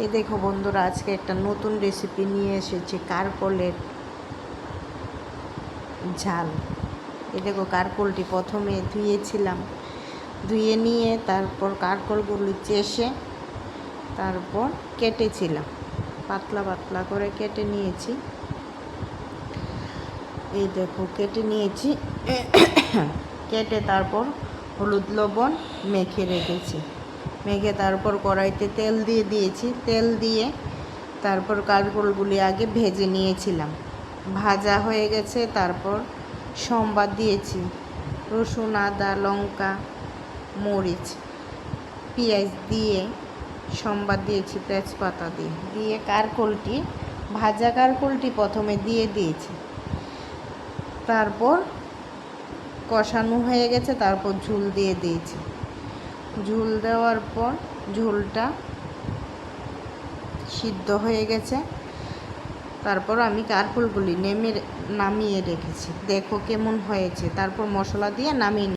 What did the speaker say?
এই দেখো বন্ধুরা, আজকে একটা নতুন রেসিপি নিয়ে এসেছি, কারকলের ঝাল। এই দেখো, কারকলটি প্রথমে ধুয়েছিলাম, ধুয়ে নিয়ে তারপর কারকলগুলি চেষে তারপর কেটেছিলাম, পাতলা পাতলা করে কেটে নিয়েছি। এই দেখো কেটে নিয়েছি, কেটে তারপর হলুদ লবণ মেখে রেখেছি। মেখে তারপর কড়াইতে তেল দিয়ে দিয়েছি। তেল দিয়ে তারপর কারকলগুলি আগে ভেজে নিয়েছিলাম, ভাজা হয়ে গেছে। তারপর সম্বাদ দিয়েছি, রসুন, আদা, লঙ্কা, মরিচ, পেঁয়াজ দিয়ে সম্বাদ দিয়েছি, তেজপাতা দিয়ে দিয়ে কারকলটি, ভাজা কারকলটি প্রথমে দিয়ে দিয়েছি। তারপর কষানো হয়ে গেছে, তারপর ঝোল দিয়ে দিয়েছি। ঝোল দেওয়ার পর ঝোলটা সিদ্ধ হয়ে গেছে। তারপর আমি কারকলগুলি নামিয়ে রেখেছি। দেখো কেমন হয়েছে। তারপর মশলা দিয়ে নামিয়ে